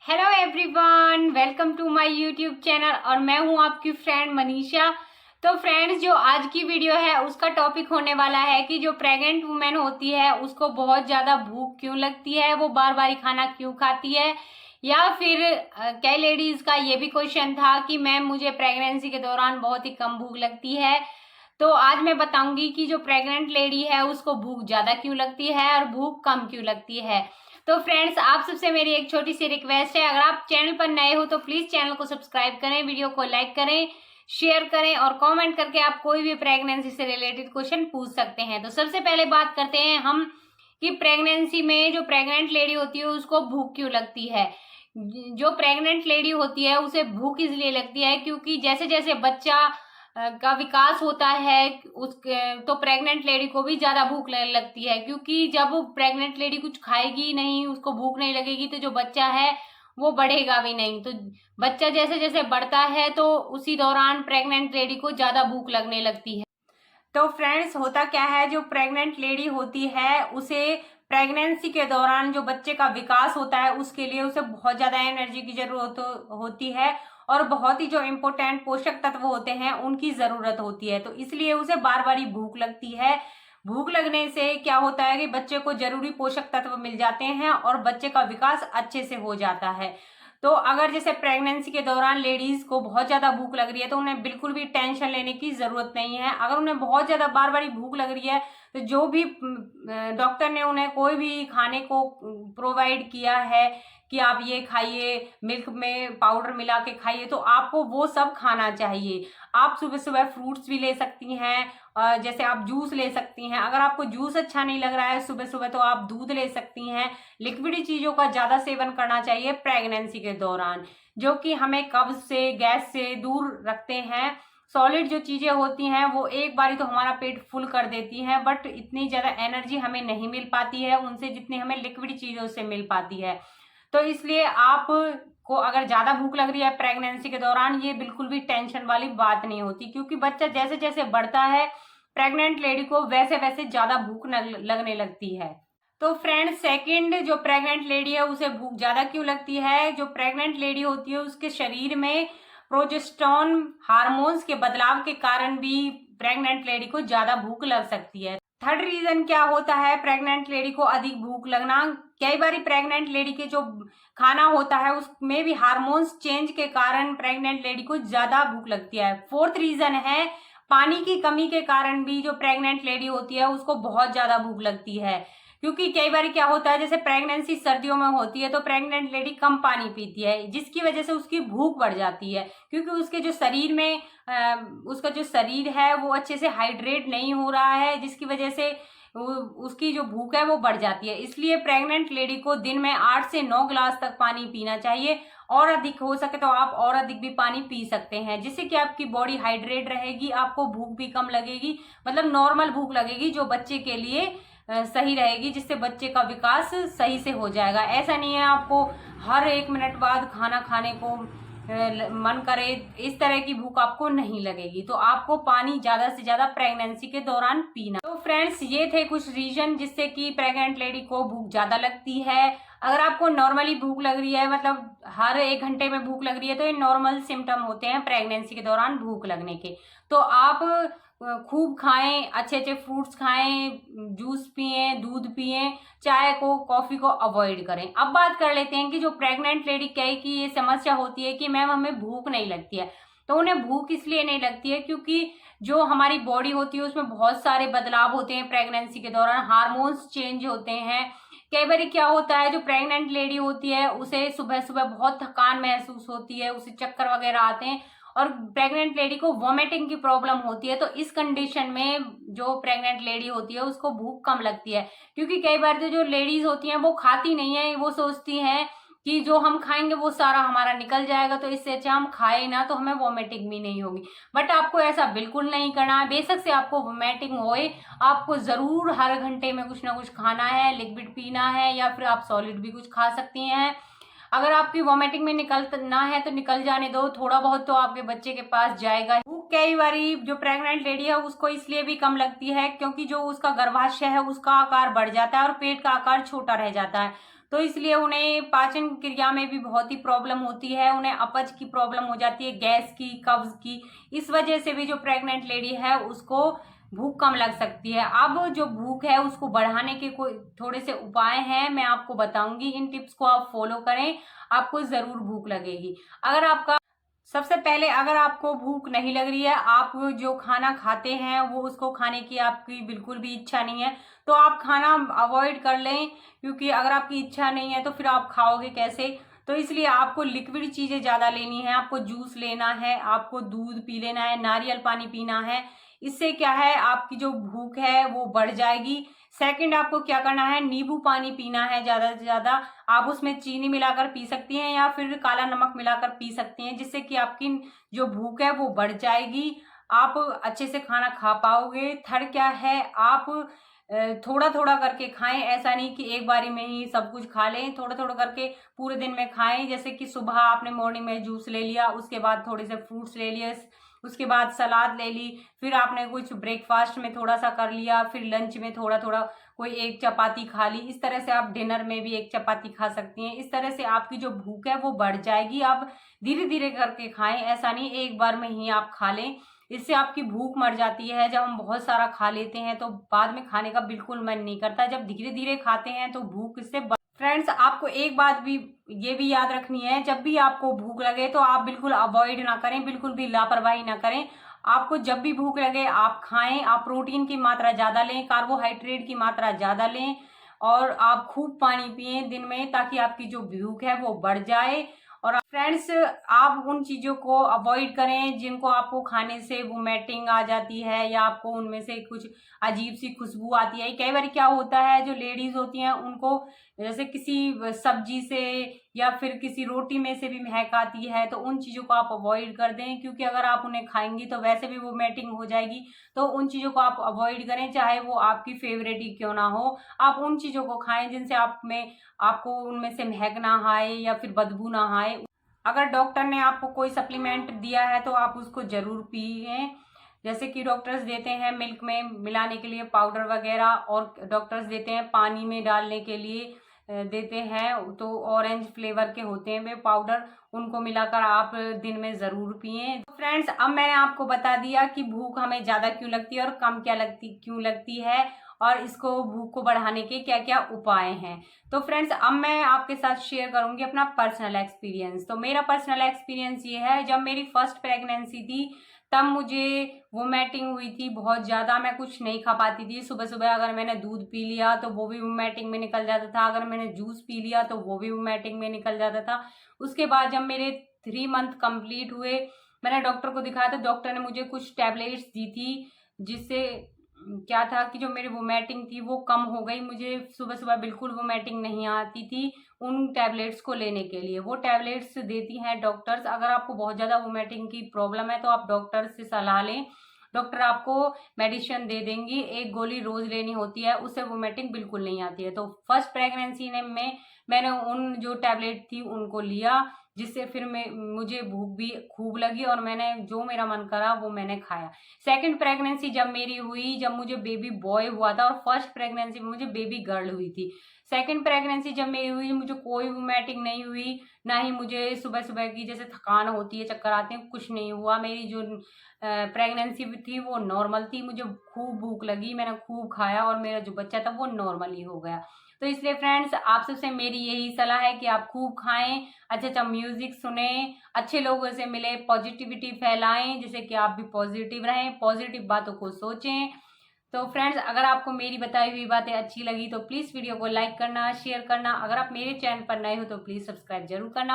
Hello everyone, welcome to my YouTube channel और मैं हूं आपकी फ्रेंड मनीषा। तो फ्रेंड्स, जो आज की वीडियो है उसका टॉपिक होने वाला है कि जो प्रेग्नेंट वुमेन होती है उसको बहुत ज़्यादा भूख क्यों लगती है, वो बार बार खाना क्यों खाती है। या फिर कई लेडीज़ का ये भी क्वेश्चन था कि मैम मुझे प्रेगनेंसी के दौरान बहुत ही कम भूख लगती है। तो आज मैं बताऊंगी कि जो प्रेग्नेंट लेडी है उसको भूख ज़्यादा क्यों लगती है और भूख कम क्यों लगती है। तो फ्रेंड्स, आप सबसे मेरी एक छोटी सी रिक्वेस्ट है, अगर आप चैनल पर नए हो तो प्लीज चैनल को सब्सक्राइब करें, वीडियो को लाइक करें, शेयर करें और कमेंट करके आप कोई भी प्रेगनेंसी से रिलेटेड क्वेश्चन पूछ सकते हैं। तो सबसे पहले बात करते हैं हम कि प्रेगनेंसी में जो प्रेग्नेंट लेडी होती है उसको भूख क्यों लगती है। जो प्रेग्नेंट लेडी होती है उसे भूख इसलिए लगती है क्योंकि जैसे जैसे बच्चा का विकास होता है उस तो प्रेग्नेंट लेडी को भी ज्यादा भूख लगती है, क्योंकि जब प्रेग्नेंट लेडी कुछ खाएगी नहीं, उसको भूख नहीं लगेगी तो जो बच्चा है वो बढ़ेगा भी नहीं। तो बच्चा जैसे जैसे बढ़ता है तो उसी दौरान प्रेग्नेंट लेडी को ज्यादा भूख लगने लगती है। तो फ्रेंड्स, होता क्या है, जो प्रेग्नेंट लेडी होती है उसे प्रेगनेंसी के दौरान जो बच्चे का विकास होता है उसके लिए उसे बहुत ज्यादा एनर्जी की जरूरत होती है और बहुत ही जो इम्पोर्टेंट पोषक तत्व होते हैं उनकी जरूरत होती है। तो इसलिए उसे बार बार ही भूख लगती है। भूख लगने से क्या होता है कि बच्चे को जरूरी पोषक तत्व मिल जाते हैं और बच्चे का विकास अच्छे से हो जाता है। तो अगर जैसे प्रेगनेंसी के दौरान लेडीज को बहुत ज्यादा भूख लग रही है तो उन्हें बिल्कुल भी टेंशन लेने की जरूरत नहीं है। अगर उन्हें बहुत ज्यादा बार बार भूख लग रही है तो जो भी डॉक्टर ने उन्हें कोई भी खाने को प्रोवाइड किया है कि आप ये खाइए, मिल्क में पाउडर मिला के खाइए, तो आपको वो सब खाना चाहिए। आप सुबह सुबह फ्रूट्स भी ले सकती हैं, जैसे आप जूस ले सकती हैं। अगर आपको जूस अच्छा नहीं लग रहा है सुबह सुबह तो आप दूध ले सकती हैं। लिक्विडी चीजों का ज्यादा सेवन करना चाहिए प्रेगनेंसी के दौरान, जो कि हमें कब्ज से, गैस से दूर रखते हैं। सॉलिड जो चीजें होती हैं वो एक बारी तो हमारा पेट फुल कर देती हैं, बट इतनी ज्यादा एनर्जी हमें नहीं मिल पाती है उनसे जितनी हमें लिक्विड चीजों से मिल पाती है। तो इसलिए आप को अगर ज्यादा भूख लग रही है प्रेगनेंसी के दौरान, ये बिल्कुल भी टेंशन वाली बात नहीं होती, क्योंकि बच्चा जैसे जैसे बढ़ता है प्रेग्नेंट लेडी को वैसे वैसे ज्यादा भूख लगने लगती है। तो फ्रेंड्स, सेकंड, जो प्रेग्नेंट लेडी है उसे भूख ज्यादा क्यों लगती है। जो प्रेग्नेंट लेडी होती है उसके शरीर में प्रोजेस्टेरोन हार्मोन्स के बदलाव के कारण भी प्रेग्नेंट लेडी को ज्यादा भूख लग सकती है। थर्ड रीजन क्या होता है प्रेग्नेंट लेडी को अधिक भूख लगना। कई बार प्रेग्नेंट लेडी के जो खाना होता है उसमें भी हार्मोन्स चेंज के कारण प्रेग्नेंट लेडी को ज्यादा भूख लगती है। फोर्थ रीजन है पानी की कमी के कारण भी जो प्रेग्नेंट लेडी होती है उसको बहुत ज्यादा भूख लगती है। क्योंकि कई बार क्या होता है, जैसे प्रेगनेंसी सर्दियों में होती है तो प्रेग्नेंट लेडी कम पानी पीती है, जिसकी वजह से उसकी भूख बढ़ जाती है, क्योंकि उसके जो शरीर में उसका जो शरीर है वो अच्छे से हाइड्रेट नहीं हो रहा है, जिसकी वजह से उसकी जो भूख है वो बढ़ जाती है। इसलिए प्रेग्नेंट लेडी को दिन में 8 से 9 गिलास तक पानी पीना चाहिए, और अधिक हो सके तो आप और अधिक भी पानी पी सकते हैं, जिससे कि आपकी बॉडी हाइड्रेट रहेगी, आपको भूख भी कम लगेगी, मतलब नॉर्मल भूख लगेगी जो बच्चे के लिए सही रहेगी, जिससे बच्चे का विकास सही से हो जाएगा। ऐसा नहीं है आपको हर 1 मिनट बाद खाना खाने को मन करे, इस तरह की भूख आपको नहीं लगेगी। तो आपको पानी ज्यादा से ज्यादा प्रेगनेंसी के दौरान पीना। तो फ्रेंड्स, ये थे कुछ रीजन जिससे कि प्रेग्नेंट लेडी को भूख ज्यादा लगती है। अगर आपको नॉर्मली भूख लग रही है, मतलब हर 1 घंटे में भूख लग रही है, तो ये नॉर्मल सिम्टम होते हैं प्रेगनेंसी के दौरान भूख लगने के। तो आप खूब खाएं, अच्छे अच्छे फ्रूट्स खाएं, जूस पिए, दूध पिए, चाय को, कॉफी को अवॉइड करें। अब बात कर लेते हैं कि जो प्रेग्नेंट लेडी की ये समस्या होती है कि मैम हमें भूख नहीं लगती है। तो उन्हें भूख इसलिए नहीं लगती है क्योंकि जो हमारी बॉडी होती है उसमें बहुत सारे बदलाव होते हैं प्रेगनेंसी के दौरान, हार्मोन्स चेंज होते हैं। कई बार क्या होता है, जो प्रेग्नेंट लेडी होती है उसे सुबह सुबह बहुत थकान महसूस होती है, उसे चक्कर वगैरह आते हैं, और प्रेग्नेंट लेडी को वॉमिटिंग की प्रॉब्लम होती है। तो इस कंडीशन में जो प्रेग्नेंट लेडी होती है उसको भूख कम लगती है, क्योंकि कई बार तो जो लेडीज होती हैं वो खाती नहीं है, वो सोचती हैं कि जो हम खाएंगे वो सारा हमारा निकल जाएगा, तो इससे अच्छा हम खाए ना तो हमें वॉमिटिंग भी नहीं होगी। बट आपको ऐसा बिल्कुल नहीं करना है। बेशक से आपको वॉमिटिंग होए, आपको जरूर हर घंटे में कुछ ना कुछ खाना है, लिक्विड पीना है, या फिर आप सॉलिड भी कुछ खा सकती हैं। अगर आपकी वॉमिटिंग में निकलना है तो निकल जाने दो, थोड़ा बहुत तो आपके बच्चे के पास जाएगा। भूख कई बारी जो प्रेग्नेंट लेडी है उसको इसलिए भी कम लगती है क्योंकि जो उसका गर्भाशय है उसका आकार बढ़ जाता है और पेट का आकार छोटा रह जाता है। तो इसलिए उन्हें पाचन क्रिया में भी बहुत ही प्रॉब्लम होती है, उन्हें अपच की प्रॉब्लम हो जाती है, गैस की, कब्ज की। इस वजह से भी जो प्रेग्नेंट लेडी है उसको भूख कम लग सकती है। अब जो भूख है उसको बढ़ाने के कोई थोड़े से उपाय हैं, मैं आपको बताऊंगी। इन टिप्स को आप फॉलो करें, आपको जरूर भूख लगेगी। अगर आपका सबसे पहले अगर आपको भूख नहीं लग रही है, आप जो खाना खाते हैं वो उसको खाने की आपकी बिल्कुल भी इच्छा नहीं है, तो आप खाना अवॉइड कर लें, क्योंकि अगर आपकी इच्छा नहीं है तो फिर आप खाओगे कैसे। तो इसलिए आपको लिक्विड चीजें ज्यादा लेनी है, आपको जूस लेना है, आपको दूध पी लेना है, नारियल पानी पीना है। इससे क्या है, आपकी जो भूख है वो बढ़ जाएगी। सेकंड, आपको क्या करना है, नींबू पानी पीना है ज्यादा से ज्यादा। आप उसमें चीनी मिलाकर पी सकती हैं या फिर काला नमक मिलाकर पी सकती हैं, जिससे कि आपकी जो भूख है वो बढ़ जाएगी, आप अच्छे से खाना खा पाओगे। थर्ड क्या है, आप थोड़ा थोड़ा करके खाएं, ऐसा नहीं कि एक बारी में ही सब कुछ खा लें, थोड़ा थोड़ा करके पूरे दिन में खाएं। जैसे कि सुबह आपने मॉर्निंग में जूस ले लिया, उसके बाद थोड़े से फ्रूट्स ले लिए, उसके बाद सलाद ले ली, फिर आपने कुछ ब्रेकफास्ट में थोड़ा सा कर लिया, फिर लंच में थोड़ा थोड़ा कोई एक चपाती खा ली। इस तरह से आप डिनर में भी एक चपाती खा सकती हैं। इस तरह से आपकी जो भूख है वो बढ़ जाएगी। आप धीरे धीरे करके खाएं, ऐसा नहीं एक बार में ही आप खा लें, इससे आपकी भूख मर जाती है। जब हम बहुत सारा खा लेते हैं तो बाद में खाने का बिल्कुल मन नहीं करता, जब धीरे धीरे खाते हैं तो भूख इससे फ्रेंड्स, आपको एक बात भी ये भी याद रखनी है, जब भी आपको भूख लगे तो आप बिल्कुल अवॉइड ना करें, बिल्कुल भी लापरवाही ना करें। आपको जब भी भूख लगे आप खाएं, आप प्रोटीन की मात्रा ज्यादा लें, कार्बोहाइड्रेट की मात्रा ज्यादा लें, और आप खूब पानी पिए दिन में, ताकि आपकी जो भूख है वो बढ़ जाए। और फ्रेंड्स, आप उन चीजों को अवॉइड करें जिनको आपको खाने से वोमिटिंग आ जाती है, या आपको उनमें से कुछ अजीब सी खुशबू आती है। कई बार क्या होता है, जो लेडीज होती हैं उनको जैसे किसी सब्जी से या फिर किसी रोटी में से भी महक आती है, तो उन चीजों को आप अवॉइड कर दें, क्योंकि अगर आप उन्हें खाएंगी तो वैसे भी वोमिटिंग हो जाएगी। तो उन चीजों को आप अवॉइड करें, चाहे वो आपकी फेवरेट ही क्यों ना हो। आप उन चीजों को खाएं जिनसे आपको उनमें से महक ना आए या फिर बदबू ना आए। अगर डॉक्टर ने आपको कोई सप्लीमेंट दिया है तो आप उसको जरूर पिए। जैसे कि डॉक्टर्स देते हैं मिल्क में मिलाने के लिए पाउडर वगैरह, और डॉक्टर्स देते हैं पानी में डालने के लिए देते हैं, तो ऑरेंज फ्लेवर के होते हैं वे पाउडर, उनको मिलाकर आप दिन में जरूर पिए। तो फ्रेंड्स, अब मैंने आपको बता दिया कि भूख हमें ज्यादा क्यों लगती है और कम क्यों लगती है, और इसको भूख को बढ़ाने के क्या क्या उपाय हैं। तो फ्रेंड्स, अब मैं आपके साथ शेयर करूंगी अपना पर्सनल एक्सपीरियंस। तो मेरा पर्सनल एक्सपीरियंस ये है, जब मेरी फर्स्ट प्रेगनेंसी थी तब मुझे वोमिटिंग हुई थी बहुत ज़्यादा। मैं कुछ नहीं खा पाती थी। सुबह सुबह अगर मैंने दूध पी लिया तो वो भी वोमिटिंग में निकल जाता था, अगर मैंने जूस पी लिया तो वो भी वोमिटिंग में निकल जाता था। उसके बाद जब मेरे 3 मंथ कंप्लीट हुए, मैंने डॉक्टर को दिखाया तो डॉक्टर ने मुझे कुछ टैबलेट्स दी थी, जिससे क्या था कि जो मेरी वोमिटिंग थी वो कम हो गई। मुझे सुबह सुबह बिल्कुल वोमिटिंग नहीं आती थी उन टैबलेट्स को लेने के लिए। वो टैबलेट्स देती हैं डॉक्टर्स। अगर आपको बहुत ज़्यादा वोमिटिंग की प्रॉब्लम है तो आप डॉक्टर से सलाह लें, डॉक्टर आपको मेडिसिन दे देंगी। एक गोली रोज लेनी होती है, उससे वोमिटिंग बिल्कुल नहीं आती है। तो फर्स्ट प्रेगनेंसी में मैंने उन जो टैबलेट थी उनको लिया, जिससे फिर मुझे भूख भी खूब लगी और मैंने जो मेरा मन करा वो मैंने खाया। सेकंड प्रेगनेंसी जब मेरी हुई, जब मुझे बेबी बॉय हुआ था, और फर्स्ट प्रेगनेंसी में मुझे बेबी गर्ल हुई थी। सेकंड प्रेगनेंसी जब मेरी हुई, मुझे कोई वोमिटिंग नहीं हुई, ना ही मुझे सुबह सुबह की जैसे थकान होती है, चक्कर आते हैं, कुछ नहीं हुआ। मेरी जो प्रेगनेंसी थी वो नॉर्मल थी। मुझे खूब भूख लगी, मैंने खूब खाया, और मेरा जो बच्चा था वो नॉर्मल ही हो गया। तो इसलिए फ्रेंड्स, आप सबसे मेरी यही सलाह है कि आप खूब खाएं, अच्छा अच्छा म्यूजिक सुने, अच्छे लोगों से मिले, पॉजिटिविटी फैलाएं, जिससे कि आप भी पॉजिटिव रहें, पॉजिटिव बातों को सोचें। तो फ्रेंड्स, अगर आपको मेरी बताई हुई बातें अच्छी लगी तो प्लीज वीडियो को लाइक करना, शेयर करना। अगर आप मेरे चैनल पर नए हो तो प्लीज सब्सक्राइब जरूर करना।